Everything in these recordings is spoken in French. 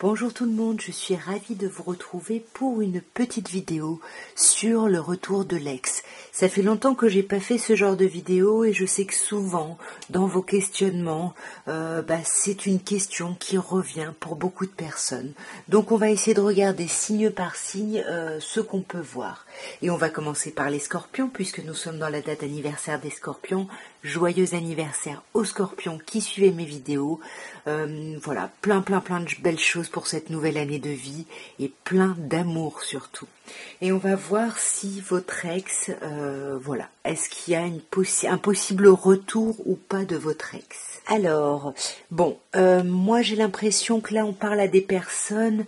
Bonjour tout le monde, je suis ravie de vous retrouver pour une petite vidéo sur le retour de l'ex. Ça fait longtemps que j'ai pas fait ce genre de vidéo et je sais que souvent dans vos questionnements, c'est une question qui revient pour beaucoup de personnes. Donc on va essayer de regarder signe par signe ce qu'on peut voir. Et on va commencer par les scorpions puisque nous sommes dans la date anniversaire des scorpions. Joyeux anniversaire aux scorpions qui suivaient mes vidéos. Voilà, plein de belles choses pour cette nouvelle année de vie et plein d'amour surtout. Et on va voir si votre ex, est-ce qu'il y a un possible retour ou pas de votre ex. Alors, moi j'ai l'impression que là on parle à des personnes...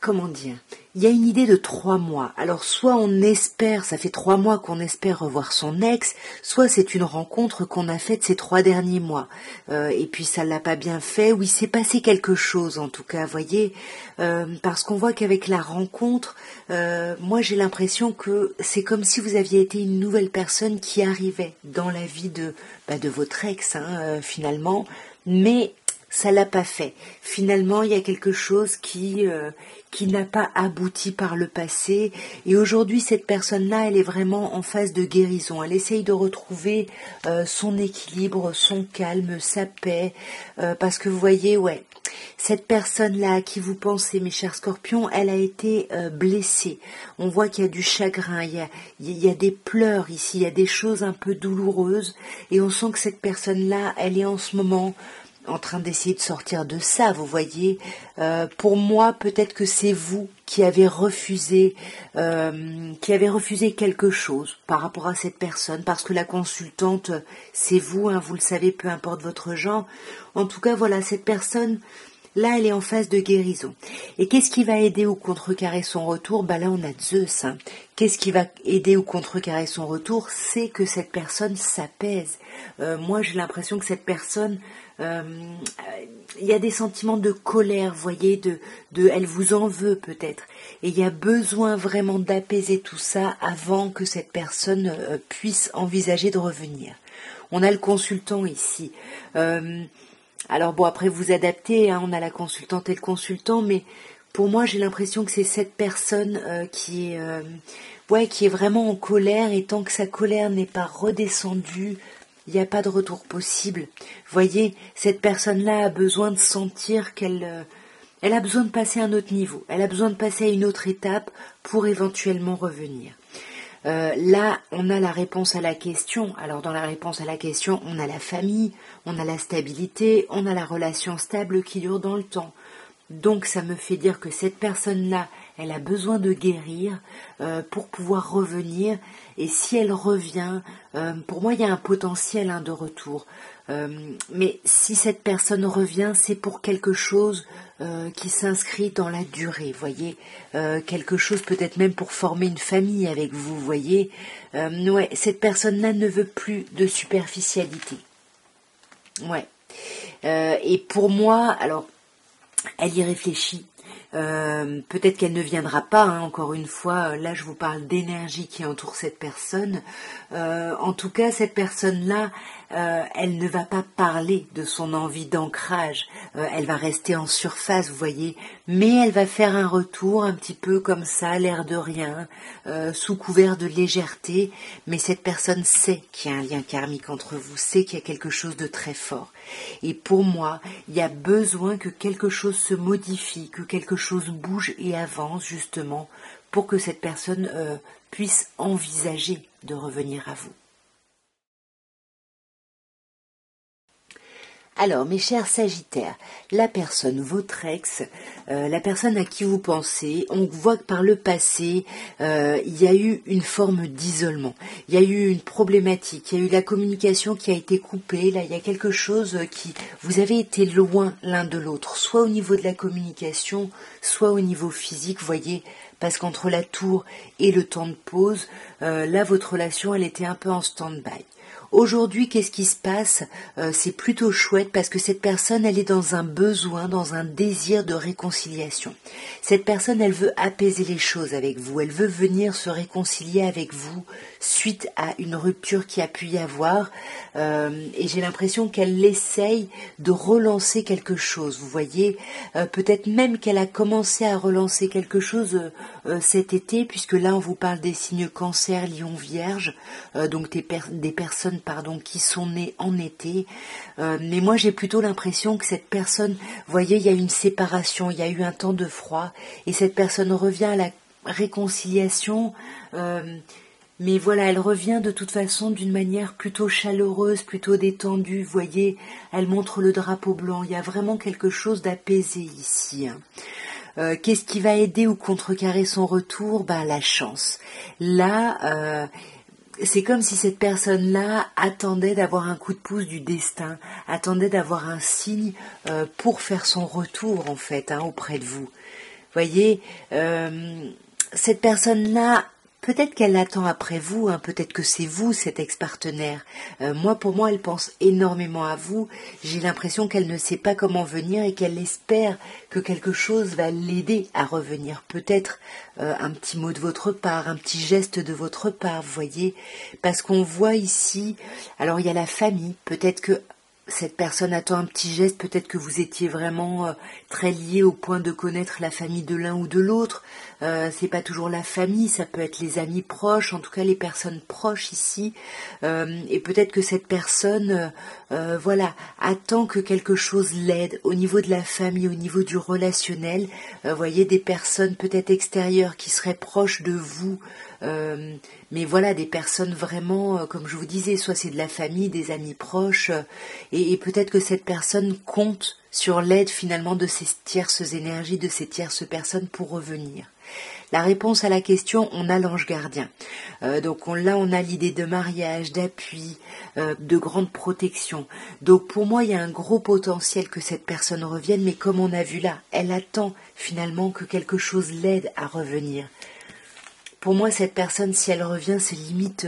Comment dire, il y a une idée de 3 mois. Alors soit on espère, ça fait 3 mois qu'on espère revoir son ex, soit c'est une rencontre qu'on a faite ces 3 derniers mois. Et puis ça l'a pas bien fait, ou il s'est passé quelque chose en tout cas, voyez. Parce qu'on voit qu'avec la rencontre, moi j'ai l'impression que c'est comme si vous aviez été une nouvelle personne qui arrivait dans la vie de votre ex, finalement. Mais ça l'a pas fait. Finalement, il y a quelque chose qui n'a pas abouti par le passé. Et aujourd'hui, cette personne-là, elle est vraiment en phase de guérison. Elle essaye de retrouver son équilibre, son calme, sa paix. Parce que vous voyez, cette personne-là à qui vous pensez, mes chers scorpions, elle a été blessée. On voit qu'il y a du chagrin, il y a des pleurs ici, il y a des choses un peu douloureuses. Et on sent que cette personne-là, elle est en ce moment... en train d'essayer de sortir de ça, vous voyez. Pour moi, peut-être que c'est vous qui avez refusé quelque chose par rapport à cette personne, parce que la consultante, c'est vous, vous le savez, peu importe votre genre. En tout cas, voilà, cette personne, là, elle est en phase de guérison. Et qu'est-ce qui va aider ou contrecarrer son retour ? Là, on a Zeus. Qu'est-ce qui va aider ou contrecarrer son retour ? C'est que cette personne s'apaise. Moi, j'ai l'impression que cette personne... il y a des sentiments de colère, vous voyez, elle vous en veut peut-être, et il y a besoin vraiment d'apaiser tout ça avant que cette personne puisse envisager de revenir. On a le consultant ici. Après vous adaptez, on a la consultante et le consultant, mais pour moi j'ai l'impression que c'est cette personne qui est vraiment en colère, et tant que sa colère n'est pas redescendue, il n'y a pas de retour possible. Voyez, cette personne-là a besoin de sentir elle a besoin de passer à un autre niveau. Elle a besoin de passer à une autre étape pour éventuellement revenir. Là, on a la réponse à la question. Alors, dans la réponse à la question, on a la famille, on a la stabilité, on a la relation stable qui dure dans le temps. Donc, ça me fait dire que cette personne-là, elle a besoin de guérir pour pouvoir revenir. Et si elle revient, pour moi, il y a un potentiel de retour. Mais si cette personne revient, c'est pour quelque chose qui s'inscrit dans la durée, voyez. Quelque chose peut-être même pour former une famille avec vous, voyez. Cette personne-là ne veut plus de superficialité. Et pour moi, alors, elle y réfléchit. Peut-être qu'elle ne viendra pas, encore une fois, là je vous parle d'énergie qui entoure cette personne. En tout cas, cette personne-là, elle ne va pas parler de son envie d'ancrage, elle va rester en surface, vous voyez, mais elle va faire un retour un petit peu comme ça, l'air de rien, sous couvert de légèreté, mais cette personne sait qu'il y a un lien karmique entre vous, sait qu'il y a quelque chose de très fort. Et pour moi, il y a besoin que quelque chose se modifie, que quelque chose bouge et avance justement pour que cette personne puisse envisager de revenir à vous. Alors, mes chers Sagittaires, la personne, votre ex, la personne à qui vous pensez, on voit que par le passé, il y a eu une forme d'isolement, il y a eu une problématique, il y a eu la communication qui a été coupée, là il y a quelque chose qui... Vous avez été loin l'un de l'autre, soit au niveau de la communication, soit au niveau physique, vous voyez, parce qu'entre la tour et le temps de pause, là votre relation, elle était un peu en stand-by. Aujourd'hui, qu'est-ce qui se passe? C'est plutôt chouette parce que cette personne, elle est dans un besoin, dans un désir de réconciliation. Cette personne, elle veut apaiser les choses avec vous, elle veut venir se réconcilier avec vous suite à une rupture qui a pu y avoir, et j'ai l'impression qu'elle essaye de relancer quelque chose, vous voyez, peut-être même qu'elle a commencé à relancer quelque chose cet été, puisque là on vous parle des signes Cancer, Lion, Vierge, donc des personnes qui sont nées en été, mais moi j'ai plutôt l'impression que cette personne, vous voyez, il y a eu une séparation, il y a eu un temps de froid, et cette personne revient à la réconciliation, mais voilà, elle revient de toute façon d'une manière plutôt chaleureuse, plutôt détendue, vous voyez, elle montre le drapeau blanc, il y a vraiment quelque chose d'apaisé ici, hein. Qu'est-ce qui va aider ou contrecarrer son retour? La chance. Là, c'est comme si cette personne-là attendait d'avoir un coup de pouce du destin, attendait d'avoir un signe pour faire son retour en fait, hein, auprès de vous. Voyez, cette personne-là, peut-être qu'elle l'attend après vous, hein, peut-être que c'est vous cet ex-partenaire. Pour moi, elle pense énormément à vous. J'ai l'impression qu'elle ne sait pas comment venir et qu'elle espère que quelque chose va l'aider à revenir. Peut-être un petit mot de votre part, un petit geste de votre part, vous voyez. Parce qu'on voit ici, alors il y a la famille, peut-être que cette personne attend un petit geste, peut-être que vous étiez vraiment très liés au point de connaître la famille de l'un ou de l'autre. C'est pas toujours la famille, ça peut être les amis proches, en tout cas les personnes proches ici. Et peut-être que cette personne, attend que quelque chose l'aide au niveau de la famille, au niveau du relationnel. Voyez des personnes peut-être extérieures qui seraient proches de vous. Mais voilà, des personnes vraiment, comme je vous disais, soit c'est de la famille, des amis proches, et peut-être que cette personne compte sur l'aide finalement de ces tierces énergies, de ces tierces personnes pour revenir. La réponse à la question, on a l'ange gardien. Donc là, on a l'idée de mariage, d'appui, de grande protection. Donc pour moi, il y a un gros potentiel que cette personne revienne, mais comme on a vu là, elle attend finalement que quelque chose l'aide à revenir. Pour moi, cette personne, si elle revient, c'est limite,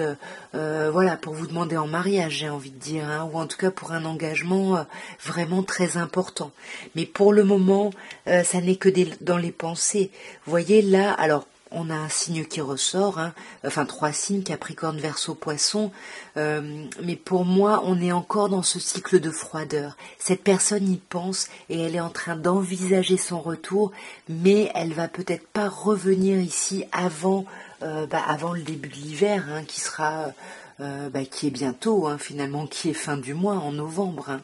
pour vous demander en mariage, j'ai envie de dire, hein, ou en tout cas pour un engagement vraiment très important. Mais pour le moment, ça n'est que dans les pensées. Vous voyez là, alors, on a un signe qui ressort, hein, 3 signes, Capricorne, Verseau, Poisson, mais pour moi, on est encore dans ce cycle de froideur. Cette personne y pense et elle est en train d'envisager son retour, mais elle va peut-être pas revenir ici avant le début de l'hiver, hein, qui sera, qui est bientôt, hein, finalement, qui est fin du mois, en novembre, hein.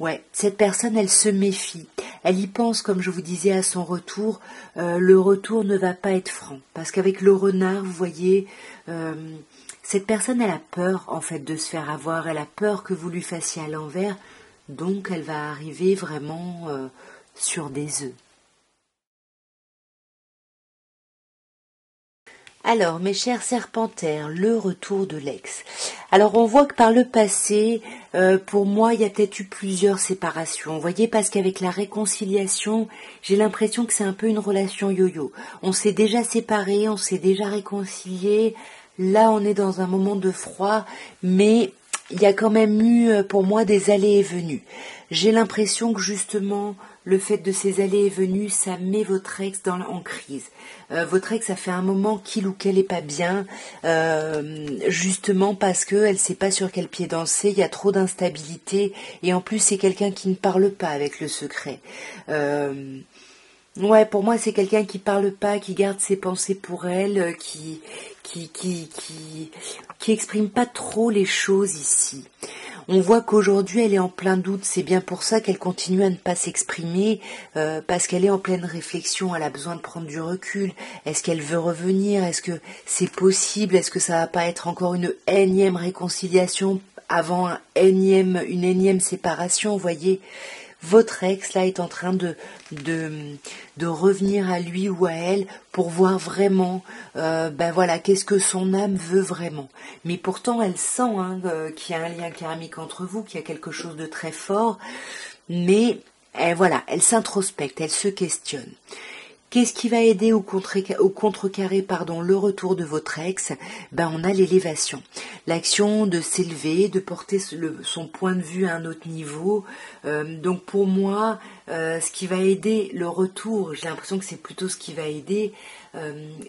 Ouais, cette personne, elle se méfie. Elle y pense, comme je vous disais, à son retour. Le retour ne va pas être franc. Parce qu'avec le renard, vous voyez, cette personne, elle a peur, en fait, de se faire avoir. Elle a peur que vous lui fassiez à l'envers. Donc, elle va arriver vraiment sur des œufs. Alors, mes chers serpentaires, le retour de l'ex. Alors, on voit que par le passé, pour moi, il y a peut-être eu plusieurs séparations. Vous voyez, parce qu'avec la réconciliation, j'ai l'impression que c'est un peu une relation yo-yo. On s'est déjà séparés, on s'est déjà réconciliés. Là, on est dans un moment de froid, mais il y a quand même eu, pour moi, des allées et venues. J'ai l'impression que justement, le fait de ces allées et venues, ça met votre ex en crise. Votre ex, ça fait un moment qu'il ou qu'elle est pas bien, justement parce qu'elle sait pas sur quel pied danser, il y a trop d'instabilité, et en plus c'est quelqu'un qui ne parle pas avec le secret. Ouais, pour moi c'est quelqu'un qui parle pas, qui garde ses pensées pour elle, qui exprime pas trop les choses ici. On voit qu'aujourd'hui elle est en plein doute, c'est bien pour ça qu'elle continue à ne pas s'exprimer, parce qu'elle est en pleine réflexion, elle a besoin de prendre du recul. Est-ce qu'elle veut revenir? Est-ce que c'est possible? Est-ce que ça va pas être encore une énième réconciliation avant une énième séparation, vous voyez? Votre ex là est en train de revenir à lui ou à elle pour voir vraiment qu'est-ce que son âme veut vraiment. Mais pourtant elle sent qu'il y a un lien karmique entre vous, qu'il y a quelque chose de très fort, mais elle s'introspecte, elle se questionne. Qu'est-ce qui va aider au contrecarré, le retour de votre ex? On a l'élévation, l'action de s'élever, de porter son point de vue à un autre niveau. Donc pour moi, ce qui va aider le retour, j'ai l'impression que c'est plutôt ce qui va aider,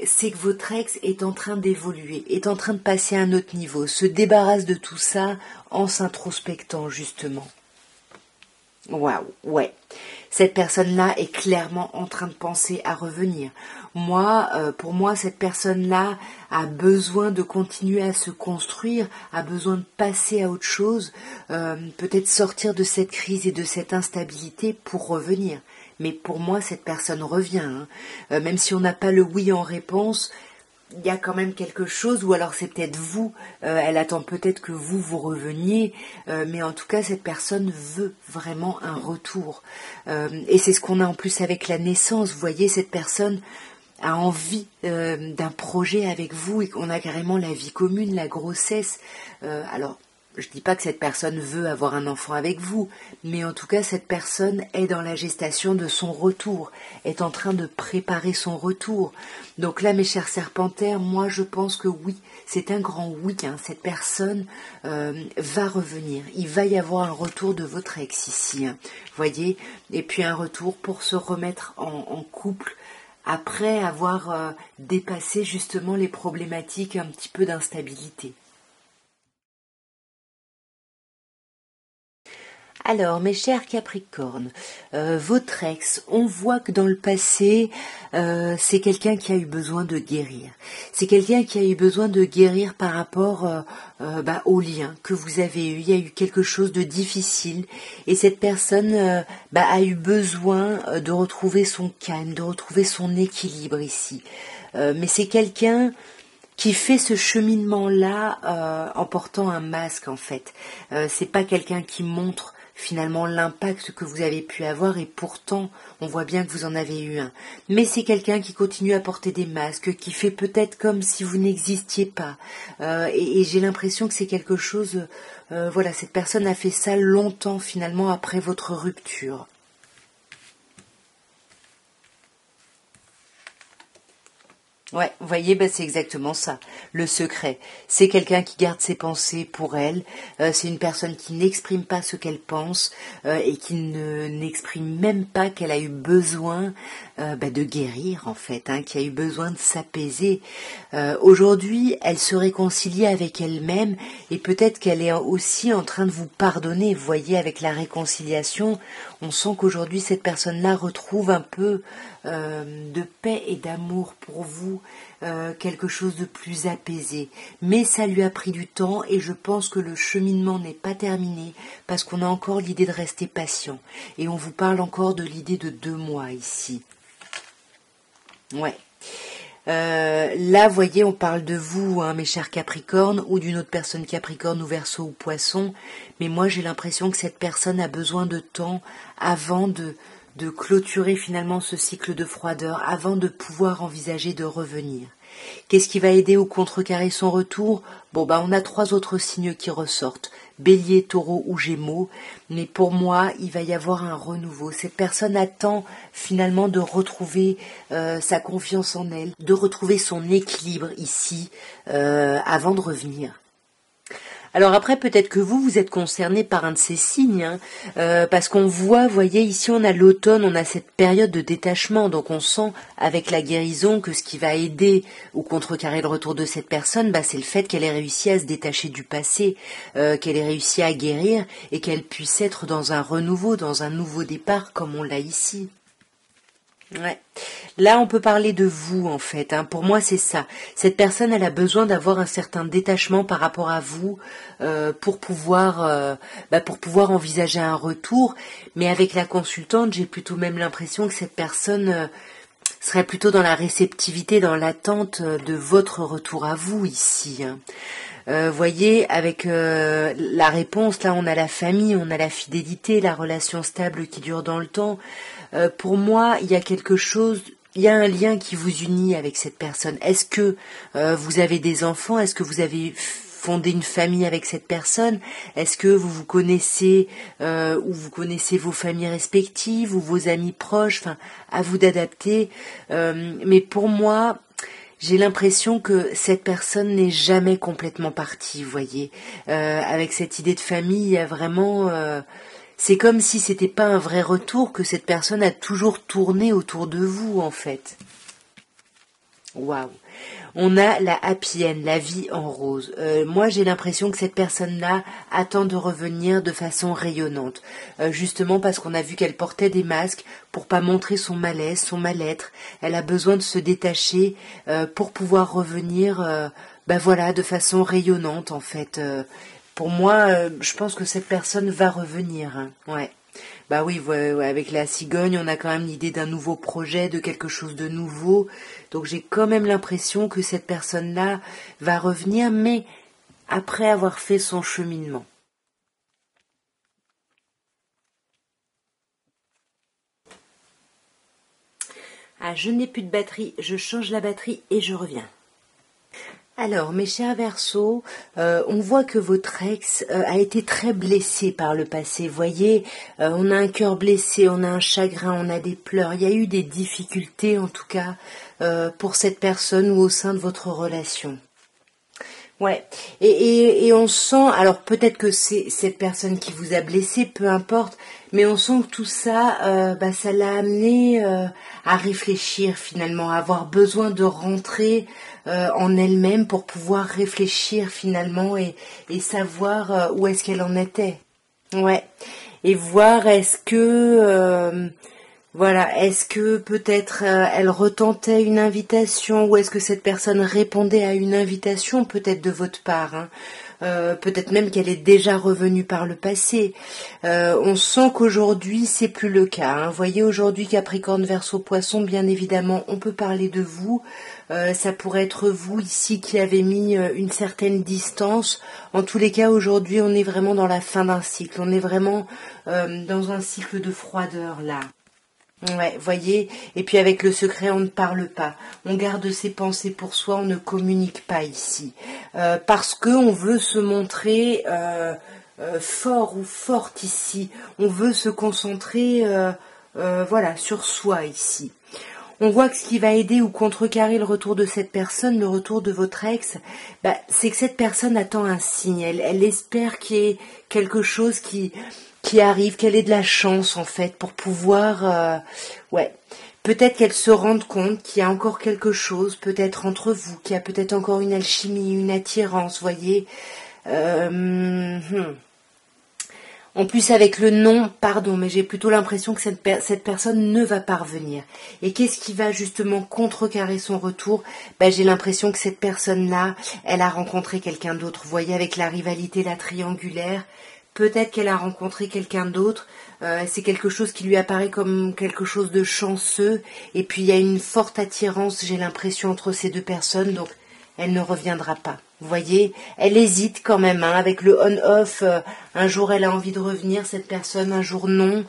c'est que votre ex est en train d'évoluer, est en train de passer à un autre niveau, se débarrasse de tout ça en s'introspectant justement. Waouh, ouais. Cette personne-là est clairement en train de penser à revenir. Pour moi, cette personne-là a besoin de continuer à se construire, a besoin de passer à autre chose, peut-être sortir de cette crise et de cette instabilité pour revenir. Mais pour moi, cette personne revient. Même si on n'a pas le oui en réponse, il y a quand même quelque chose, ou alors c'est peut-être vous, elle attend peut-être que vous reveniez, mais en tout cas cette personne veut vraiment un retour. Et c'est ce qu'on a en plus avec la naissance, vous voyez, cette personne a envie d'un projet avec vous, et qu'on a carrément la vie commune, la grossesse. Alors, je dis pas que cette personne veut avoir un enfant avec vous, mais en tout cas cette personne est dans la gestation de son retour, est en train de préparer son retour. Donc là, mes chers serpentaires, moi je pense que oui, c'est un grand oui, cette personne va revenir. Il va y avoir un retour de votre ex ici, voyez, et puis un retour pour se remettre en couple, après avoir dépassé justement les problématiques un petit peu d'instabilité. Alors, mes chers Capricornes, votre ex, on voit que dans le passé, c'est quelqu'un qui a eu besoin de guérir. C'est quelqu'un qui a eu besoin de guérir par rapport au lien que vous avez eu. Il y a eu quelque chose de difficile et cette personne a eu besoin de retrouver son calme, de retrouver son équilibre ici. Mais c'est quelqu'un qui fait ce cheminement-là en portant un masque en fait. C'est pas quelqu'un qui montre finalement l'impact que vous avez pu avoir et pourtant on voit bien que vous en avez eu un. Mais c'est quelqu'un qui continue à porter des masques, qui fait peut-être comme si vous n'existiez pas. Et j'ai l'impression que c'est quelque chose... cette personne a fait ça longtemps finalement après votre rupture. Ouais, vous voyez, c'est exactement ça. Le secret, c'est quelqu'un qui garde ses pensées pour elle. C'est une personne qui n'exprime pas ce qu'elle pense et qui n'exprime même pas qu'elle a eu besoin de guérir en fait, qui a eu besoin de s'apaiser. Aujourd'hui, elle se réconcilie avec elle-même et peut-être qu'elle est aussi en train de vous pardonner. Vous voyez, avec la réconciliation, on sent qu'aujourd'hui cette personne-là retrouve un peu de paix et d'amour pour vous, quelque chose de plus apaisé. Mais ça lui a pris du temps et je pense que le cheminement n'est pas terminé parce qu'on a encore l'idée de rester patient. Et on vous parle encore de l'idée de 2 mois ici. Ouais. Là, vous voyez, on parle de vous, mes chers Capricornes, ou d'une autre personne Capricorne ou Verseau ou Poisson. Mais moi, j'ai l'impression que cette personne a besoin de temps avant de clôturer finalement ce cycle de froideur, avant de pouvoir envisager de revenir. Qu'est-ce qui va aider au contrecarrer son retour? On a 3 autres signes qui ressortent. Bélier, Taureau ou Gémeaux. Mais pour moi, il va y avoir un renouveau. Cette personne attend finalement de retrouver sa confiance en elle, de retrouver son équilibre ici avant de revenir. Alors après, peut-être que vous êtes concerné par un de ces signes, parce qu'on voit, vous voyez, ici on a l'automne, on a cette période de détachement, donc on sent avec la guérison que ce qui va aider ou contrecarrer le retour de cette personne, c'est le fait qu'elle ait réussi à se détacher du passé, qu'elle ait réussi à guérir et qu'elle puisse être dans un renouveau, dans un nouveau départ comme on l'a ici. Ouais. Là, on peut parler de vous, en fait. Pour moi, c'est ça. Cette personne, elle a besoin d'avoir un certain détachement par rapport à vous pour pouvoir envisager un retour. Mais avec la consultante, j'ai plutôt même l'impression que cette personne serait plutôt dans la réceptivité, dans l'attente de votre retour à vous ici. Voyez, avec la réponse, là, on a la famille, on a la fidélité, la relation stable qui dure dans le temps. Pour moi, il y a quelque chose, il y a un lien qui vous unit avec cette personne. Est-ce que vous avez des enfants? Est-ce que vous avez fondé une famille avec cette personne? Est-ce que vous vous connaissez ou vous connaissez vos familles respectives ou vos amis proches? Enfin, à vous d'adapter. Mais pour moi, j'ai l'impression que cette personne n'est jamais complètement partie, vous voyez. Avec cette idée de famille, il y a vraiment... c'est comme si c'était pas un vrai retour, que cette personne a toujours tourné autour de vous, en fait. Waouh. On a la happy end, la vie en rose. Moi, j'ai l'impression que cette personne-là attend de revenir de façon rayonnante. Justement parce qu'on a vu qu'elle portait des masques pour pas montrer son malaise, son mal-être. Elle a besoin de se détacher pour pouvoir revenir, voilà, de façon rayonnante, en fait. Pour moi, je pense que cette personne va revenir. Hein. Ouais. Bah oui, ouais, avec la cigogne, on a quand même l'idée d'un nouveau projet, de quelque chose de nouveau. Donc j'ai quand même l'impression que cette personne-là va revenir, mais après avoir fait son cheminement. Ah, je n'ai plus de batterie, je change la batterie et je reviens. Alors, mes chers Verseaux, on voit que votre ex a été très blessé par le passé. Voyez, on a un cœur blessé, on a un chagrin, on a des pleurs. Il y a eu des difficultés, en tout cas, pour cette personne ou au sein de votre relation. Ouais, et on sent, alors peut-être que c'est cette personne qui vous a blessé, peu importe, mais on sent que tout ça, ça l'a amené à réfléchir finalement, à avoir besoin de rentrer en elle-même pour pouvoir réfléchir finalement et savoir où est-ce qu'elle en était. Ouais, et voir est-ce que peut-être elle retentait une invitation ou est-ce que cette personne répondait à une invitation peut-être de votre part, hein. Peut-être même qu'elle est déjà revenue par le passé. On sent qu'aujourd'hui c'est plus le cas. Hein. Voyez aujourd'hui Capricorne, Verseau, Poisson, bien évidemment, on peut parler de vous. Ça pourrait être vous ici qui avez mis une certaine distance. En tous les cas, aujourd'hui, on est vraiment dans la fin d'un cycle. On est vraiment dans un cycle de froideur là. Ouais, voyez, et puis avec le secret, on ne parle pas. On garde ses pensées pour soi, on ne communique pas ici. Parce que on veut se montrer fort ou forte ici. On veut se concentrer sur soi ici. On voit que ce qui va aider ou contrecarrer le retour de cette personne, le retour de votre ex, c'est que cette personne attend un signe. Elle espère qu'il y ait quelque chose qui arrive, qu'elle ait de la chance en fait pour pouvoir, peut-être qu'elle se rende compte qu'il y a encore quelque chose, peut-être entre vous, qu'il y a peut-être encore une alchimie, une attirance, voyez. En plus avec le non, pardon, mais j'ai plutôt l'impression que cette personne ne va pas revenir. Et qu'est-ce qui va justement contrecarrer son retour? J'ai l'impression que cette personne-là, elle a rencontré quelqu'un d'autre. Vous voyez, avec la rivalité, la triangulaire, peut-être qu'elle a rencontré quelqu'un d'autre. C'est quelque chose qui lui apparaît comme quelque chose de chanceux. Et puis il y a une forte attirance, j'ai l'impression, entre ces deux personnes. Donc elle ne reviendra pas. Vous voyez, elle hésite quand même, hein, avec le on-off. Un jour, elle a envie de revenir, cette personne, un jour, non.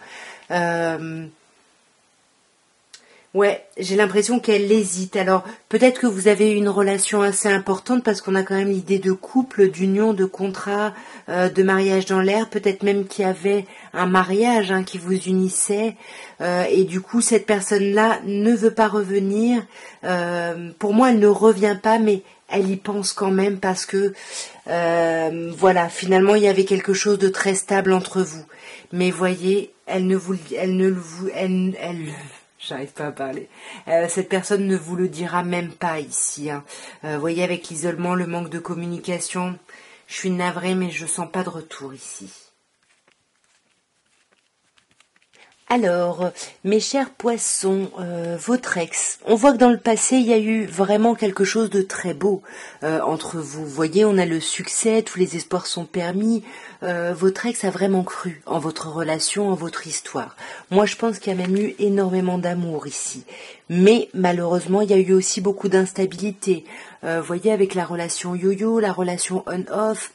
Ouais, j'ai l'impression qu'elle hésite. Alors, peut-être que vous avez une relation assez importante parce qu'on a quand même l'idée de couple, d'union, de contrat, de mariage dans l'air. Peut-être même qu'il y avait un mariage qui vous unissait. Et du coup, cette personne-là ne veut pas revenir. Pour moi, elle ne revient pas, mais elle y pense quand même parce que, finalement, il y avait quelque chose de très stable entre vous. Mais voyez, j'arrive pas à parler. Cette personne ne vous le dira même pas ici. Hein. Voyez, avec l'isolement, le manque de communication, je suis navrée, mais je sens pas de retour ici. Alors, mes chers poissons, votre ex, on voit que dans le passé, il y a eu vraiment quelque chose de très beau entre vous. Vous voyez, on a le succès, tous les espoirs sont permis. Votre ex a vraiment cru en votre relation, en votre histoire. Moi, je pense qu'il y a même eu énormément d'amour ici. Mais malheureusement, il y a eu aussi beaucoup d'instabilité. Vous voyez, avec la relation yo-yo, la relation on-off...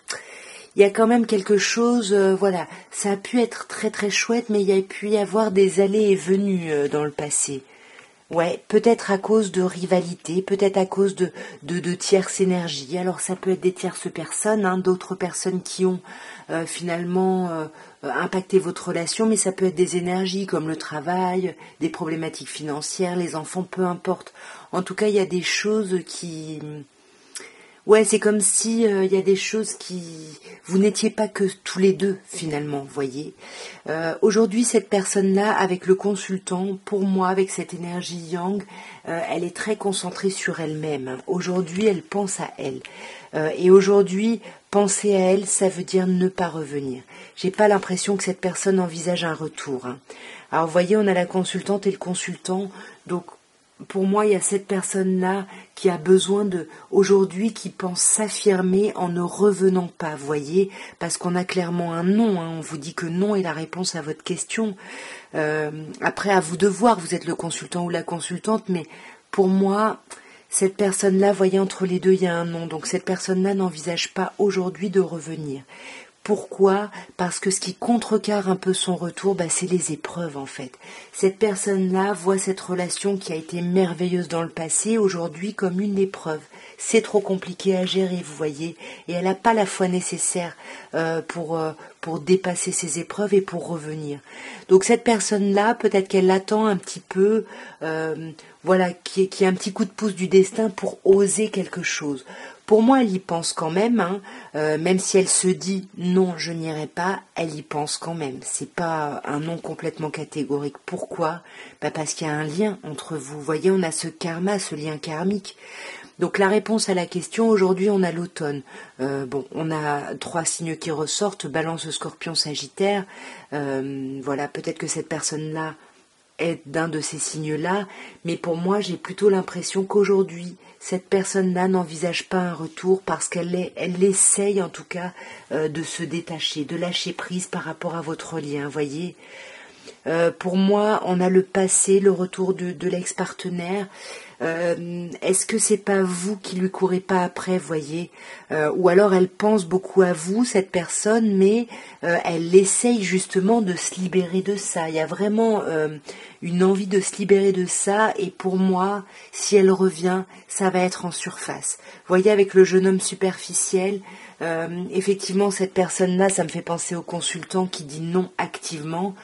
Il y a quand même quelque chose, ça a pu être très très chouette, mais il y a pu y avoir des allées et venues dans le passé. Ouais, peut-être à cause de rivalité, peut-être à cause de tierces énergies. Alors ça peut être des tierces personnes, hein, d'autres personnes qui ont finalement impacté votre relation, mais ça peut être des énergies comme le travail, des problématiques financières, les enfants, peu importe. En tout cas, il y a des choses qui... Ouais, c'est comme si il y a des choses qui... Vous n'étiez pas que tous les deux, finalement, voyez. Aujourd'hui, cette personne-là, avec le consultant, pour moi, avec cette énergie yang, elle est très concentrée sur elle-même, hein. Aujourd'hui, elle pense à elle. Et aujourd'hui, penser à elle, ça veut dire ne pas revenir. J'ai pas l'impression que cette personne envisage un retour, hein. Alors, vous voyez, on a la consultante et le consultant, donc pour moi, il y a cette personne-là qui a besoin de, aujourd'hui, qui pense s'affirmer en ne revenant pas, voyez, parce qu'on a clairement un non, hein, on vous dit que non est la réponse à votre question. Après, à vous de voir, vous êtes le consultant ou la consultante, mais pour moi, cette personne-là, voyez, entre les deux, il y a un non, donc cette personne-là n'envisage pas aujourd'hui de revenir. Pourquoi? Parce que ce qui contrecarre un peu son retour, c'est les épreuves en fait. Cette personne-là voit cette relation qui a été merveilleuse dans le passé aujourd'hui comme une épreuve. C'est trop compliqué à gérer, vous voyez, et elle n'a pas la foi nécessaire pour dépasser ces épreuves et pour revenir. Donc cette personne-là, peut-être qu'elle attend un petit peu, voilà, qui est un petit coup de pouce du destin pour oser quelque chose. Pour moi, elle y pense quand même, hein, même si elle se dit non, je n'irai pas, elle y pense quand même. C'est pas un non complètement catégorique. Pourquoi? Parce qu'il y a un lien entre vous. Vous voyez, on a ce karma, ce lien karmique. Donc la réponse à la question, aujourd'hui on a l'automne. On a 3 signes qui ressortent, Balance, Scorpion, Sagittaire. Voilà, peut-être que cette personne-là est d'un de ces signes-là, mais pour moi j'ai plutôt l'impression qu'aujourd'hui cette personne-là n'envisage pas un retour parce elle essaye en tout cas de se détacher, de lâcher prise par rapport à votre lien, voyez. Pour moi, on a le passé, le retour de l'ex-partenaire. Est-ce que c'est pas vous qui lui courez pas après, voyez, ou alors elle pense beaucoup à vous, cette personne, mais elle essaye justement de se libérer de ça. Il y a vraiment une envie de se libérer de ça, et pour moi, si elle revient, ça va être en surface. Voyez, avec le jeune homme superficiel, effectivement, cette personne-là, ça me fait penser au consultant qui dit non activement.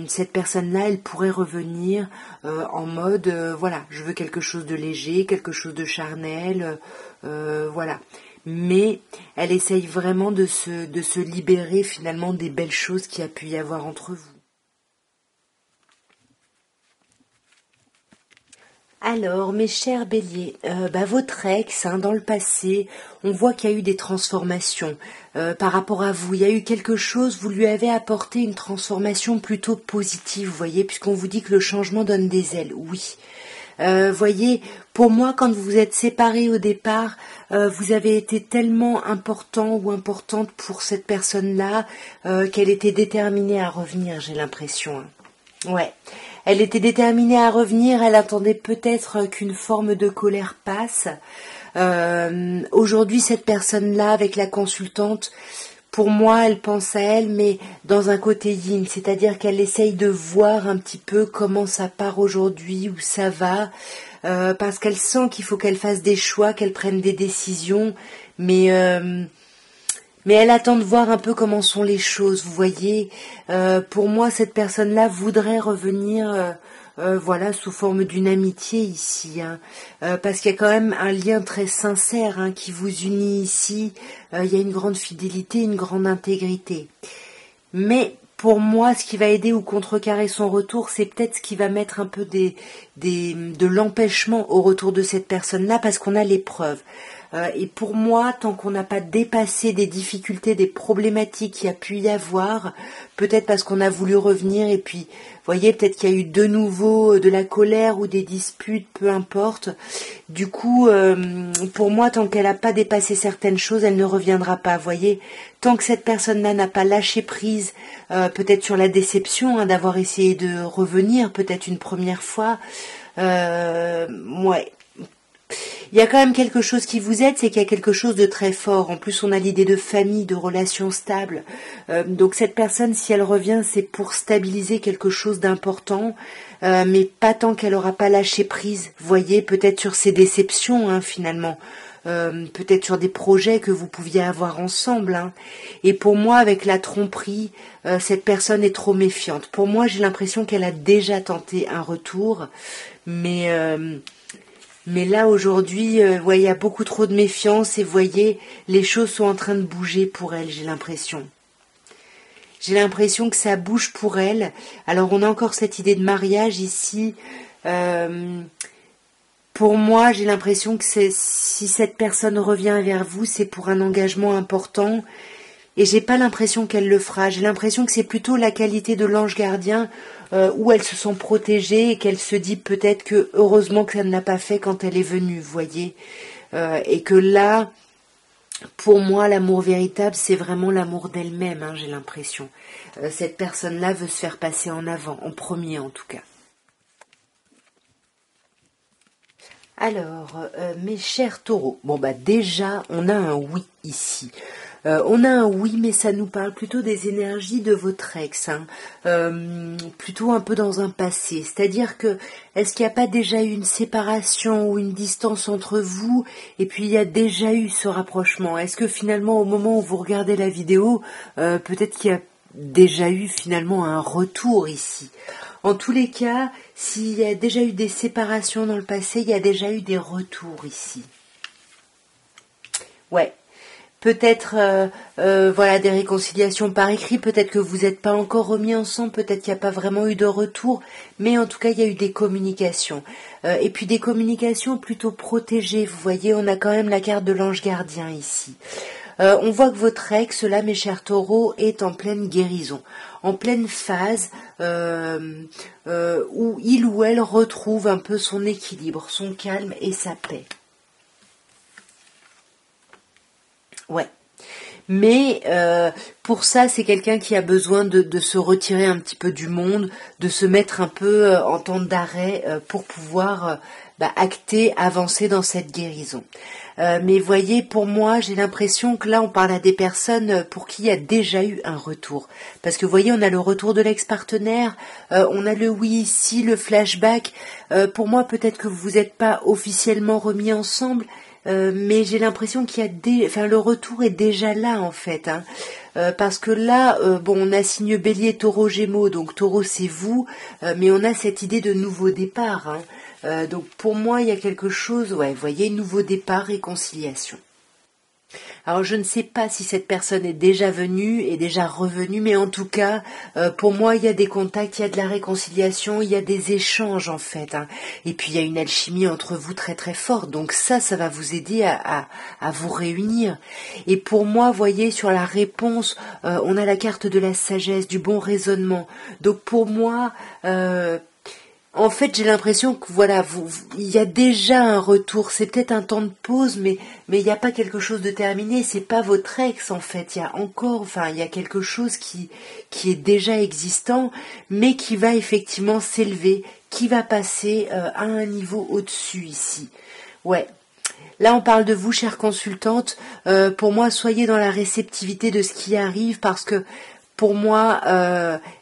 Cette personne-là, elle pourrait revenir en mode, voilà, je veux quelque chose de léger, quelque chose de charnel, voilà. Mais elle essaye vraiment de se libérer finalement des belles choses qu'il y a pu y avoir entre vous. Alors, mes chers béliers, votre ex, hein, dans le passé, on voit qu'il y a eu des transformations par rapport à vous. Il y a eu quelque chose, vous lui avez apporté une transformation plutôt positive, vous voyez, puisqu'on vous dit que le changement donne des ailes. Oui. Voyez, pour moi, quand vous vous êtes séparés au départ, vous avez été tellement important ou importante pour cette personne-là qu'elle était déterminée à revenir, j'ai l'impression, hein. Ouais. Elle était déterminée à revenir, elle attendait peut-être qu'une forme de colère passe. Aujourd'hui, cette personne-là, avec la consultante, pour moi, elle pense à elle, mais dans un côté yin, c'est-à-dire qu'elle essaye de voir un petit peu comment ça part aujourd'hui, où ça va, parce qu'elle sent qu'il faut qu'elle fasse des choix, qu'elle prenne des décisions, mais elle attend de voir un peu comment sont les choses, vous voyez. Pour moi, cette personne-là voudrait revenir, voilà, sous forme d'une amitié ici, hein. Parce qu'il y a quand même un lien très sincère, hein, qui vous unit ici. Il y a une grande fidélité, une grande intégrité. Mais pour moi, ce qui va aider ou contrecarrer son retour, c'est peut-être ce qui va mettre un peu de l'empêchement au retour de cette personne-là, parce qu'on a l'épreuve. Et pour moi, tant qu'on n'a pas dépassé des difficultés, des problématiques qu'il y a pu y avoir, peut-être parce qu'on a voulu revenir et puis, voyez, peut-être qu'il y a eu de nouveau de la colère ou des disputes, peu importe. Du coup, pour moi, tant qu'elle n'a pas dépassé certaines choses, elle ne reviendra pas, voyez. Tant que cette personne-là n'a pas lâché prise, peut-être sur la déception, hein, d'avoir essayé de revenir, peut-être une première fois, ouais. Il y a quand même quelque chose qui vous aide, c'est qu'il y a quelque chose de très fort. En plus, on a l'idée de famille, de relations stables. Donc cette personne, si elle revient, c'est pour stabiliser quelque chose d'important, mais pas tant qu'elle n'aura pas lâché prise. Vous voyez, peut-être sur ses déceptions, hein, finalement. Peut-être sur des projets que vous pouviez avoir ensemble. Hein. Et pour moi, avec la tromperie, cette personne est trop méfiante. Pour moi, j'ai l'impression qu'elle a déjà tenté un retour, mais là, aujourd'hui, ouais, il y a beaucoup trop de méfiance et vous voyez, les choses sont en train de bouger pour elle, j'ai l'impression. J'ai l'impression que ça bouge pour elle. Alors, on a encore cette idée de mariage ici. Pour moi, j'ai l'impression que si cette personne revient vers vous, c'est pour un engagement important. Et j'ai pas l'impression qu'elle le fera. J'ai l'impression que c'est plutôt la qualité de l'ange gardien où elle se sent protégée et qu'elle se dit peut-être que heureusement que ça ne l'a pas fait quand elle est venue, vous voyez. Et que là, pour moi, l'amour véritable, c'est vraiment l'amour d'elle-même, hein, j'ai l'impression. Cette personne-là veut se faire passer en avant, en premier en tout cas. Alors, mes chers taureaux, bon bah déjà, on a un oui ici. On a un oui, mais ça nous parle plutôt des énergies de votre ex, hein. Plutôt un peu dans un passé. C'est-à-dire que, est-ce qu'il n'y a pas déjà eu une séparation ou une distance entre vous, et puis il y a déjà eu ce rapprochement? Est-ce que finalement, au moment où vous regardez la vidéo, peut-être qu'il y a déjà eu finalement un retour ici? En tous les cas, s'il y a déjà eu des séparations dans le passé, il y a déjà eu des retours ici. Ouais. Peut-être voilà des réconciliations par écrit, peut-être que vous n'êtes pas encore remis ensemble, peut-être qu'il n'y a pas vraiment eu de retour, mais en tout cas il y a eu des communications. Et puis des communications plutôt protégées, vous voyez, on a quand même la carte de l'ange gardien ici. On voit que votre ex, là mes chers taureaux, est en pleine guérison, en pleine phase où il ou elle retrouve un peu son équilibre, son calme et sa paix. Ouais. Mais pour ça, c'est quelqu'un qui a besoin de se retirer un petit peu du monde, de se mettre un peu en temps d'arrêt pour pouvoir acter, avancer dans cette guérison. Mais voyez, pour moi, j'ai l'impression que là, on parle à des personnes pour qui il y a déjà eu un retour. Parce que vous voyez, on a le retour de l'ex-partenaire, on a le oui ici, le flashback. Pour moi, peut-être que vous vous êtes pas officiellement remis ensemble, mais j'ai l'impression qu'il y a le retour est déjà là en fait, hein. Parce que là, bon, on a signe Bélier, Taureau, Gémeaux, donc Taureau c'est vous, mais on a cette idée de nouveau départ, hein. Donc pour moi, il y a quelque chose, ouais, vous voyez, nouveau départ, réconciliation. Alors je ne sais pas si cette personne est déjà venue, est déjà revenue, mais en tout cas, pour moi, il y a des contacts, il y a de la réconciliation, il y a des échanges en fait, hein. Et puis il y a une alchimie entre vous très très forte, donc ça va vous aider à vous réunir. Et pour moi, voyez, sur la réponse, on a la carte de la sagesse, du bon raisonnement. Donc pour moi, en fait, j'ai l'impression que voilà, il y a déjà un retour. C'est peut-être un temps de pause, mais il n'y a pas quelque chose de terminé. C'est pas votre ex en fait. Il y a encore, enfin, il y a quelque chose qui est déjà existant, mais qui va effectivement s'élever, qui va passer à un niveau au-dessus ici. Ouais. Là, on parle de vous, chère consultante. Pour moi, soyez dans la réceptivité de ce qui arrive, parce que pour moi,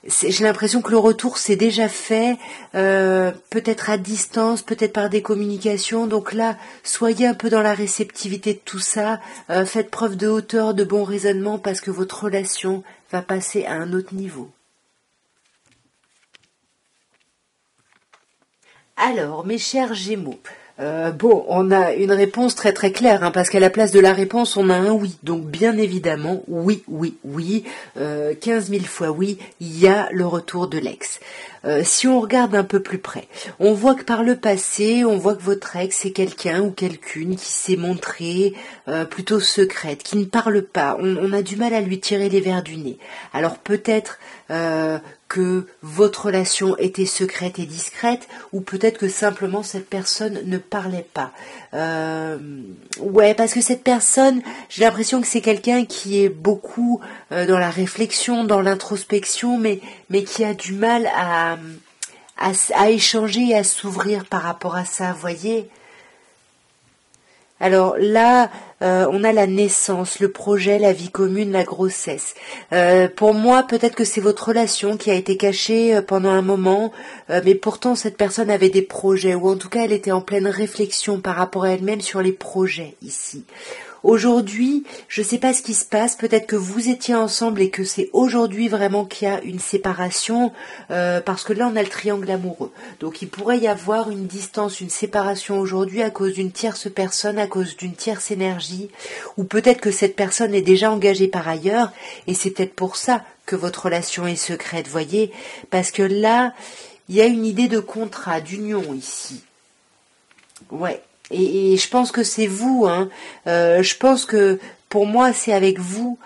j'ai l'impression que le retour s'est déjà fait, peut-être à distance, peut-être par des communications. Donc là, soyez un peu dans la réceptivité de tout ça. Faites preuve de hauteur, de bon raisonnement, parce que votre relation va passer à un autre niveau. Alors, mes chers Gémeaux, bon, on a une réponse très très claire, hein, parce qu'à la place de la réponse, on a un oui. Donc, bien évidemment, oui, oui, oui, 15 000 fois oui, il y a le retour de l'ex. Si on regarde un peu plus près, on voit que par le passé, on voit que votre ex est quelqu'un ou quelqu'une qui s'est montré plutôt secrète, qui ne parle pas. On a du mal à lui tirer les vers du nez. Alors peut-être que votre relation était secrète et discrète, ou peut-être que simplement cette personne ne parlait pas. Ouais, parce que cette personne, j'ai l'impression que c'est quelqu'un qui est beaucoup dans la réflexion, dans l'introspection, mais qui a du mal à échanger et à s'ouvrir par rapport à ça, voyez. Alors là, on a la naissance, le projet, la vie commune, la grossesse. Pour moi, peut-être que c'est votre relation qui a été cachée pendant un moment, mais pourtant cette personne avait des projets, ou en tout cas elle était en pleine réflexion par rapport à elle-même sur les projets ici. Aujourd'hui, je ne sais pas ce qui se passe, peut-être que vous étiez ensemble et que c'est aujourd'hui vraiment qu'il y a une séparation, parce que là on a le triangle amoureux. Donc il pourrait y avoir une distance, une séparation aujourd'hui à cause d'une tierce personne, à cause d'une tierce énergie, ou peut-être que cette personne est déjà engagée par ailleurs, et c'est peut-être pour ça que votre relation est secrète, voyez, parce que là, il y a une idée de contrat, d'union ici. Ouais. Et je pense que c'est vous, hein. Je pense que pour moi, c'est avec vous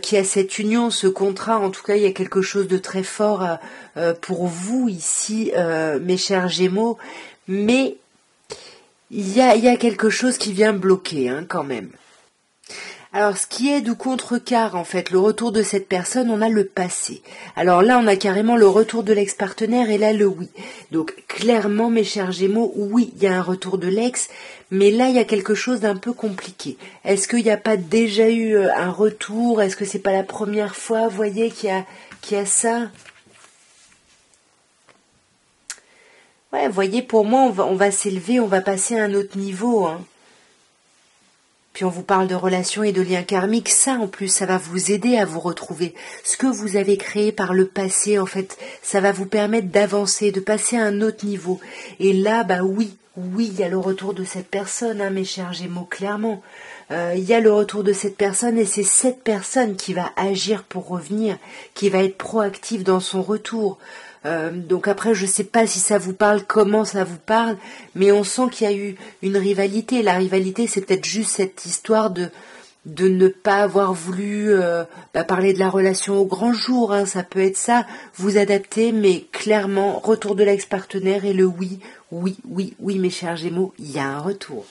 qu'il y a cette union, ce contrat. En tout cas, il y a quelque chose de très fort pour vous ici, mes chers Gémeaux. Mais il y a quelque chose qui vient bloquer, hein, quand même. Alors, ce qui aide ou contrecarre, en fait, le retour de cette personne, on a le passé. Alors là, on a carrément le retour de l'ex-partenaire et là, le oui. Donc, clairement, mes chers Gémeaux, oui, il y a un retour de l'ex, mais là, il y a quelque chose d'un peu compliqué. Est-ce qu'il n'y a pas déjà eu un retour? Est-ce que c'est pas la première fois, vous voyez, qu'il y a ça? Ouais, vous voyez, pour moi, on va s'élever, on va passer à un autre niveau, hein. Puis on vous parle de relations et de liens karmiques, ça en plus, ça va vous aider à vous retrouver. Ce que vous avez créé par le passé, en fait, ça va vous permettre d'avancer, de passer à un autre niveau. Et là, bah oui, oui, il y a le retour de cette personne, hein, mes chers Gémeaux, clairement. Il y a le retour de cette personne et c'est cette personne qui va agir pour revenir, qui va être proactive dans son retour. Donc après, je ne sais pas si ça vous parle, comment ça vous parle, mais on sent qu'il y a eu une rivalité. La rivalité, c'est peut-être juste cette histoire de ne pas avoir voulu parler de la relation au grand jour, hein, ça peut être ça, vous adapter, mais clairement, retour de l'ex-partenaire et le oui, oui, oui, oui, mes chers Gémeaux, il y a un retour.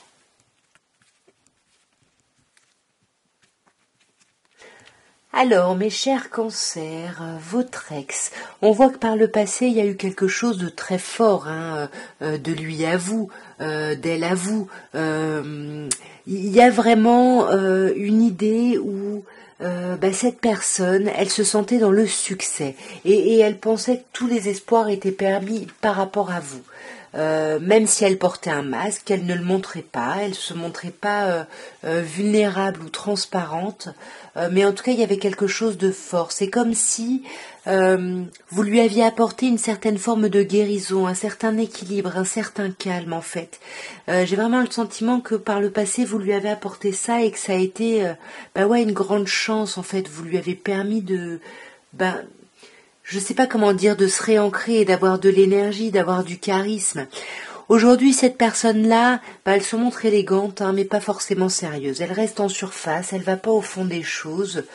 Alors, mes chers cancers, votre ex, on voit que par le passé, il y a eu quelque chose de très fort, hein, de lui à vous, d'elle à vous. Il y a vraiment une idée où cette personne, elle se sentait dans le succès et elle pensait que tous les espoirs étaient permis par rapport à vous. Même si elle portait un masque, elle ne le montrait pas, elle se montrait pas vulnérable ou transparente, mais en tout cas il y avait quelque chose de fort. C'est comme si vous lui aviez apporté une certaine forme de guérison, un certain équilibre, un certain calme en fait. J'ai vraiment le sentiment que par le passé vous lui avez apporté ça et que ça a été une grande chance en fait. Vous lui avez permis de je sais pas comment dire, de se réancrer, d'avoir de l'énergie, d'avoir du charisme. Aujourd'hui, cette personne-là, elle se montre élégante, hein, mais pas forcément sérieuse. Elle reste en surface, elle va pas au fond des choses.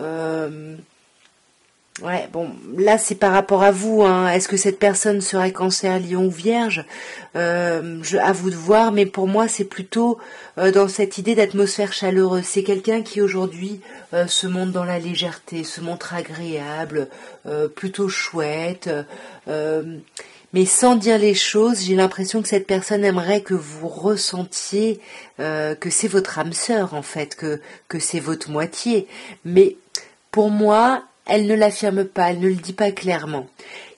Euh, Ouais, bon, là c'est par rapport à vous, hein. Est-ce que cette personne serait Cancer, Lion ou Vierge? À vous de voir, mais pour moi c'est plutôt dans cette idée d'atmosphère chaleureuse. C'est quelqu'un qui aujourd'hui se montre dans la légèreté, se montre agréable, plutôt chouette, mais sans dire les choses. J'ai l'impression que cette personne aimerait que vous ressentiez que c'est votre âme sœur en fait, que c'est votre moitié. Mais pour moi, elle ne l'affirme pas, elle ne le dit pas clairement.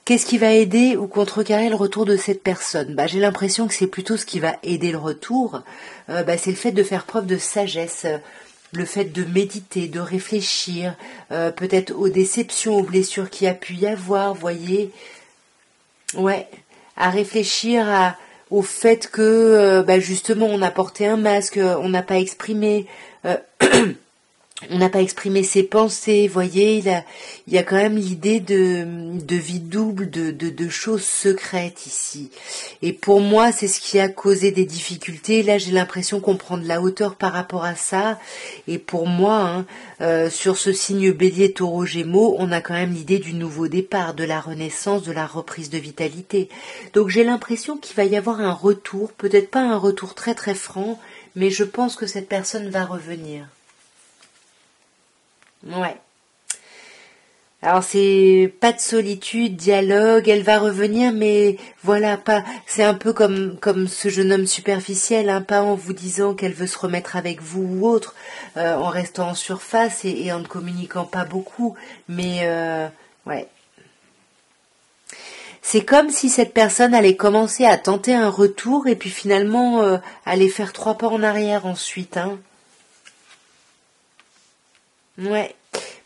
Qu'est-ce qui va aider ou contrecarrer le retour de cette personne? J'ai l'impression que c'est plutôt ce qui va aider le retour, c'est le fait de faire preuve de sagesse, le fait de méditer, de réfléchir, peut-être aux déceptions, aux blessures qu'il y a pu y avoir, voyez. Ouais, à réfléchir au fait que justement on a porté un masque, on n'a pas exprimé. euh, on n'a pas exprimé ses pensées, voyez, il y a quand même l'idée de vie double, de choses secrètes ici. Et pour moi, c'est ce qui a causé des difficultés. Là, j'ai l'impression qu'on prend de la hauteur par rapport à ça. Et pour moi, hein, sur ce signe bélier taureau gémeaux, on a quand même l'idée du nouveau départ, de la renaissance, de la reprise de vitalité. Donc j'ai l'impression qu'il va y avoir un retour, peut-être pas un retour très très franc, mais je pense que cette personne va revenir. Ouais. Alors c'est pas de solitude, dialogue, elle va revenir, mais voilà, pas. C'est un peu comme ce jeune homme superficiel, hein, pas en vous disant qu'elle veut se remettre avec vous ou autre, en restant en surface et en ne communiquant pas beaucoup, mais ouais. C'est comme si cette personne allait commencer à tenter un retour et puis finalement allait faire 3 pas en arrière ensuite, hein. Ouais.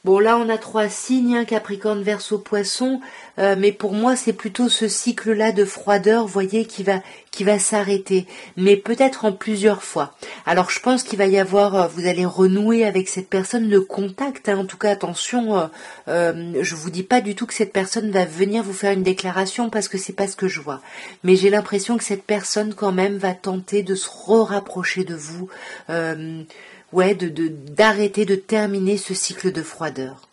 Bon, là, on a 3 signes, hein, Capricorne, Verseau, Poisson, mais pour moi, c'est plutôt ce cycle-là de froideur, voyez, qui va s'arrêter, mais peut-être en plusieurs fois. Alors, je pense qu'il va y avoir, vous allez renouer avec cette personne le contact, hein, en tout cas, attention, je vous dis pas du tout que cette personne va venir vous faire une déclaration parce que c'est pas ce que je vois, mais j'ai l'impression que cette personne, quand même, va tenter de se rapprocher de vous. Ouais, d'arrêter, de terminer ce cycle de froideur.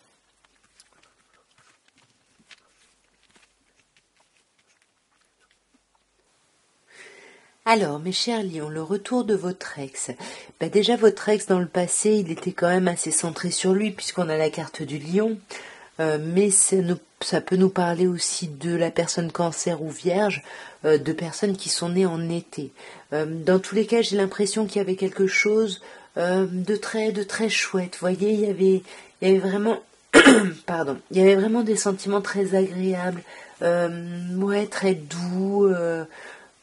Alors, mes chers lions, le retour de votre ex. Déjà, votre ex, dans le passé, il était quand même assez centré sur lui, puisqu'on a la carte du lion. Mais ça peut nous parler aussi de la personne cancer ou vierge, de personnes qui sont nées en été. Dans tous les cas, j'ai l'impression qu'il y avait quelque chose de très chouette. Vous voyez, il y avait vraiment, pardon, il y avait vraiment des sentiments très agréables, ouais, très doux.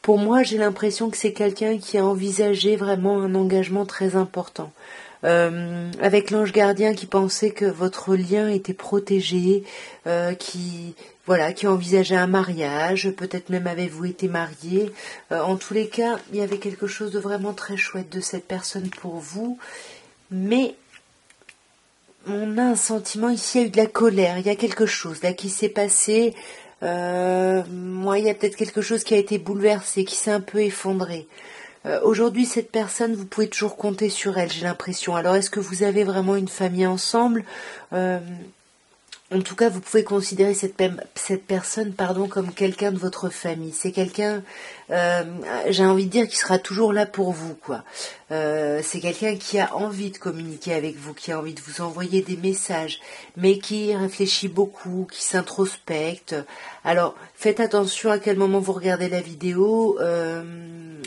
Pour moi, j'ai l'impression que c'est quelqu'un qui a envisagé vraiment un engagement très important. Avec l'ange gardien qui pensait que votre lien était protégé, qui envisageait un mariage, peut-être même avez-vous été marié. En tous les cas, il y avait quelque chose de vraiment très chouette de cette personne pour vous, mais on a un sentiment ici, il y a eu de la colère, il y a quelque chose là qui s'est passé. Moi, il y a peut-être quelque chose qui a été bouleversé, qui s'est un peu effondré. Aujourd'hui, cette personne, vous pouvez toujours compter sur elle, j'ai l'impression. Alors, est-ce que vous avez vraiment une famille ensemble? En tout cas, vous pouvez considérer cette personne, comme quelqu'un de votre famille. C'est quelqu'un, j'ai envie de dire, qui sera toujours là pour vous, quoi. C'est quelqu'un qui a envie de communiquer avec vous, qui a envie de vous envoyer des messages, mais qui réfléchit beaucoup, qui s'introspecte. Alors, faites attention à quel moment vous regardez la vidéo.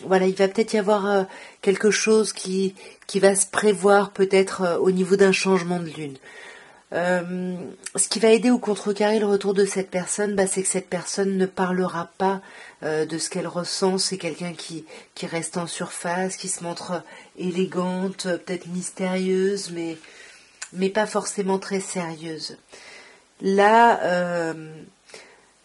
Voilà, il va peut-être y avoir quelque chose qui va se prévoir peut-être au niveau d'un changement de lune. Ce qui va aider ou contrecarrer le retour de cette personne, c'est que cette personne ne parlera pas de ce qu'elle ressent. C'est quelqu'un qui reste en surface, qui se montre élégante, peut-être mystérieuse, mais pas forcément très sérieuse. Là,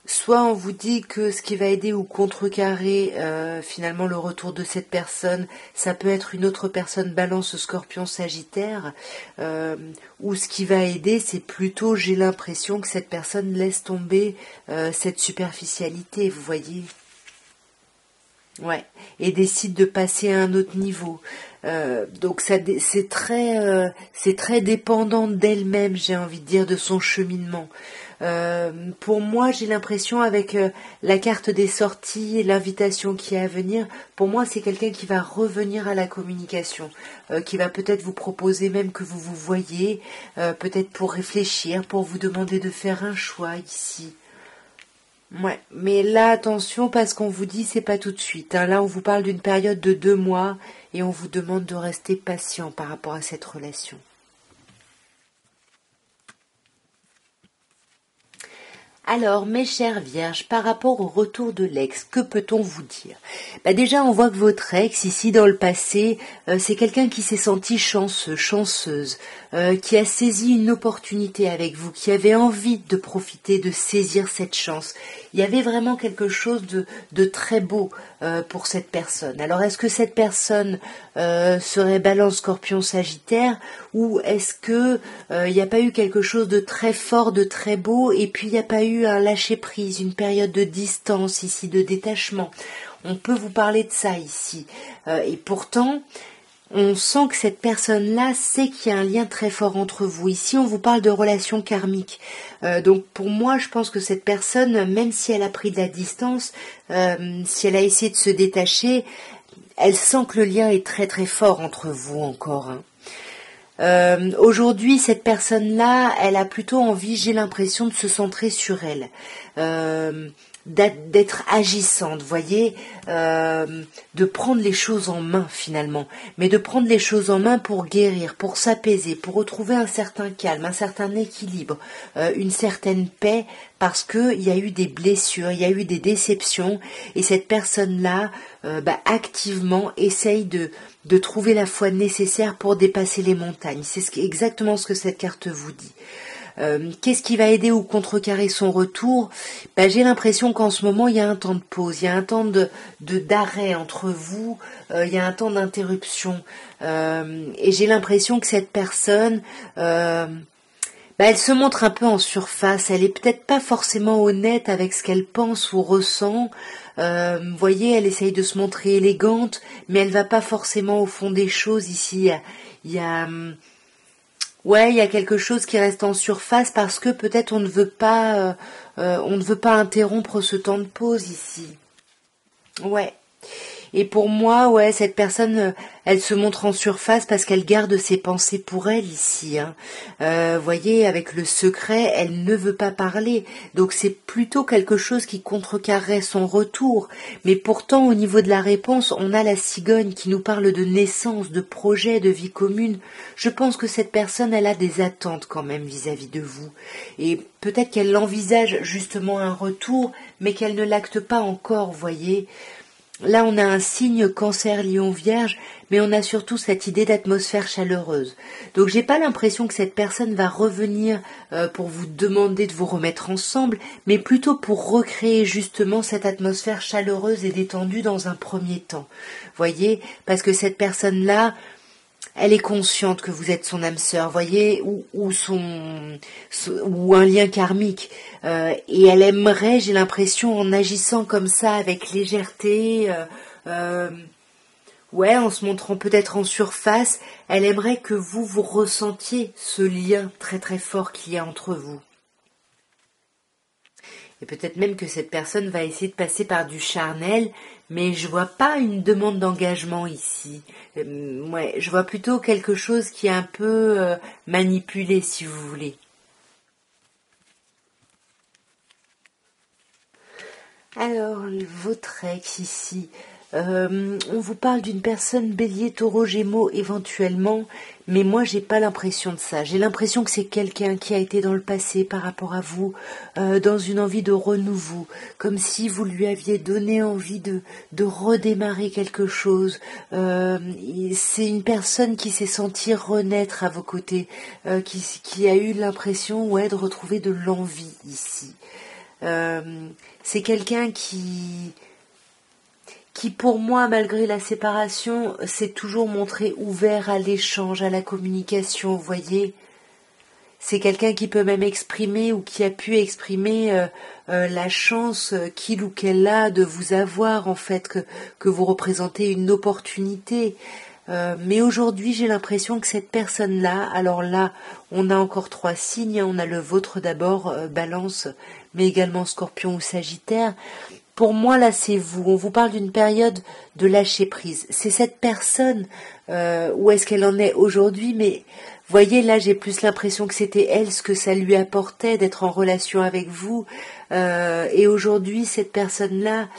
soit on vous dit que ce qui va aider ou contrecarrer finalement le retour de cette personne, ça peut être une autre personne Balance, Scorpion, Sagittaire, ou ce qui va aider, c'est plutôt, j'ai l'impression que cette personne laisse tomber cette superficialité, vous voyez. Ouais, et décide de passer à un autre niveau. Donc c'est très dépendant d'elle-même, j'ai envie de dire, de son cheminement. Pour moi, j'ai l'impression avec la carte des sorties et l'invitation qui est à venir, pour moi, c'est quelqu'un qui va revenir à la communication, qui va peut-être vous proposer même que vous vous voyez, peut-être pour réfléchir, pour vous demander de faire un choix ici. Ouais, mais là, attention, parce qu'on vous dit, c'est pas tout de suite, hein. Là, on vous parle d'une période de 2 mois et on vous demande de rester patient par rapport à cette relation. Alors, mes chères vierges, par rapport au retour de l'ex, que peut-on vous dire? Déjà, on voit que votre ex, ici dans le passé, c'est quelqu'un qui s'est senti chanceux, chanceuse, qui a saisi une opportunité avec vous, qui avait envie de profiter, de saisir cette chance. Il y avait vraiment quelque chose de très beau pour cette personne. Alors, est-ce que cette personne serait Balance, Scorpion, Sagittaire, ou est-ce que il n'y a pas eu quelque chose de très fort, de très beau, et puis il n'y a pas eu un lâcher-prise, une période de distance ici, de détachement? On peut vous parler de ça ici. Et pourtant, on sent que cette personne-là sait qu'il y a un lien très fort entre vous. Ici, on vous parle de relations karmiques. Donc, pour moi, je pense que cette personne, même si elle a pris de la distance, si elle a essayé de se détacher, elle sent que le lien est très très fort entre vous encore, hein. Aujourd'hui, cette personne-là, elle a plutôt envie, j'ai l'impression, de se centrer sur elle, d'être agissante, voyez, de prendre les choses en main finalement, mais de prendre les choses en main pour guérir, pour s'apaiser, pour retrouver un certain calme, un certain équilibre, une certaine paix, parce que il y a eu des blessures, il y a eu des déceptions, et cette personne-là, activement essaye de trouver la foi nécessaire pour dépasser les montagnes. C'est exactement ce que cette carte vous dit. Qu'est-ce qui va aider ou contrecarrer son retour? J'ai l'impression qu'en ce moment, il y a un temps de pause, il y a un temps d'arrêt entre vous, il y a un temps d'interruption. Et j'ai l'impression que cette personne, elle se montre un peu en surface, elle est peut-être pas forcément honnête avec ce qu'elle pense ou ressent. Vous voyez, elle essaye de se montrer élégante, mais elle va pas forcément au fond des choses ici. Il y a il y a quelque chose qui reste en surface parce que peut-être on ne veut pas interrompre ce temps de pause ici. Ouais. Et pour moi, cette personne, elle se montre en surface parce qu'elle garde ses pensées pour elle ici. Voyez, avec le secret, elle ne veut pas parler. Donc c'est plutôt quelque chose qui contrecarrerait son retour. Mais pourtant, au niveau de la réponse, on a la cigogne qui nous parle de naissance, de projet, de vie commune. Je pense que cette personne, elle a des attentes quand même vis-à-vis de vous. Et peut-être qu'elle envisage justement un retour, mais qu'elle ne l'acte pas encore, voyez. Là, on a un signe Cancer, Lion, Vierge, mais on a surtout cette idée d'atmosphère chaleureuse. Donc, j'ai pas l'impression que cette personne va revenir pour vous demander de vous remettre ensemble, mais plutôt pour recréer justement cette atmosphère chaleureuse et détendue dans un premier temps. Voyez, parce que cette personne-là, elle est consciente que vous êtes son âme sœur, voyez, ou un lien karmique. Et elle aimerait, j'ai l'impression, en agissant comme ça, avec légèreté, en se montrant peut-être en surface, elle aimerait que vous ressentiez ce lien très très fort qu'il y a entre vous. Et peut-être même que cette personne va essayer de passer par du charnel, mais je vois pas une demande d'engagement ici. Je vois plutôt quelque chose qui est un peu manipulé, si vous voulez. Alors, votre ex ici, on vous parle d'une personne bélier, taureau, gémeaux éventuellement, mais moi j'ai pas l'impression de ça. J'ai l'impression que c'est quelqu'un qui a été dans le passé par rapport à vous, dans une envie de renouveau, comme si vous lui aviez donné envie de redémarrer quelque chose. C'est une personne qui s'est sentie renaître à vos côtés, qui a eu l'impression de retrouver de l'envie ici. C'est quelqu'un qui pour moi, malgré la séparation, s'est toujours montré ouvert à l'échange, à la communication, vous voyez. C'est quelqu'un qui peut même exprimer ou qui a pu exprimer la chance qu'il ou qu'elle a de vous avoir, en fait, que vous représentez une opportunité. Mais aujourd'hui, j'ai l'impression que cette personne-là, alors là, on a encore 3 signes, on a le vôtre d'abord, Balance, mais également Scorpion ou Sagittaire. Pour moi, là, c'est vous. On vous parle d'une période de lâcher prise. C'est cette personne, où est-ce qu'elle en est aujourd'hui, mais voyez, là, j'ai plus l'impression que c'était elle, ce que ça lui apportait d'être en relation avec vous. Et aujourd'hui, cette personne-là,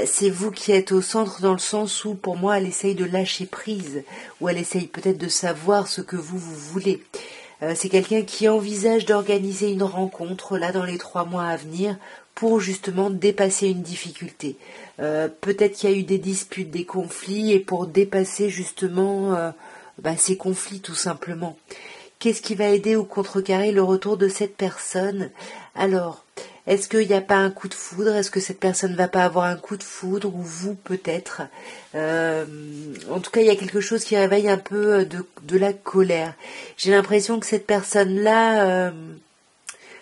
c'est vous qui êtes au centre dans le sens où, pour moi, elle essaye de lâcher prise, ou elle essaye peut-être de savoir ce que vous voulez. C'est quelqu'un qui envisage d'organiser une rencontre, là, dans les 3 mois à venir, pour justement dépasser une difficulté. Peut-être qu'il y a eu des disputes, des conflits, et pour dépasser justement ces conflits tout simplement. Qu'est-ce qui va aider ou contrecarrer le retour de cette personne? Alors, est-ce qu'il n'y a pas un coup de foudre? Est-ce que cette personne ne va pas avoir un coup de foudre? Ou vous peut-être? En tout cas, il y a quelque chose qui réveille un peu de la colère. J'ai l'impression que cette personne-là...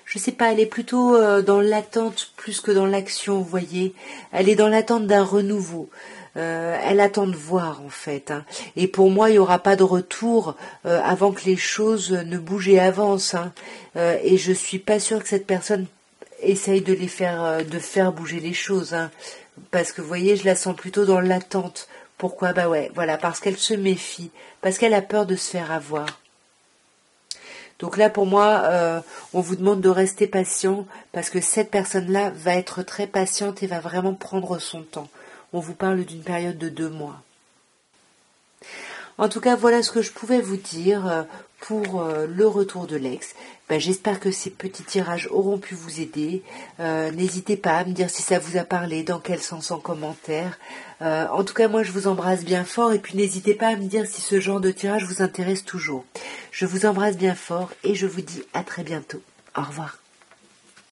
je sais pas, elle est plutôt dans l'attente plus que dans l'action, vous voyez. Elle est dans l'attente d'un renouveau. Elle attend de voir, en fait. Et pour moi, il n'y aura pas de retour avant que les choses ne bougent et avancent. Et je suis pas sûre que cette personne essaye de faire bouger les choses. Parce que, vous voyez, je la sens plutôt dans l'attente. Pourquoi? Voilà, parce qu'elle se méfie. Parce qu'elle a peur de se faire avoir. Donc là, pour moi, on vous demande de rester patient parce que cette personne-là va être très patiente et va vraiment prendre son temps. On vous parle d'une période de 2 mois. En tout cas, voilà ce que je pouvais vous dire pour le retour de l'ex. J'espère que ces petits tirages auront pu vous aider. N'hésitez pas à me dire si ça vous a parlé, dans quel sens en commentaire. En tout cas, moi, je vous embrasse bien fort et puis n'hésitez pas à me dire si ce genre de tirage vous intéresse toujours. Je vous embrasse bien fort et je vous dis à très bientôt. Au revoir.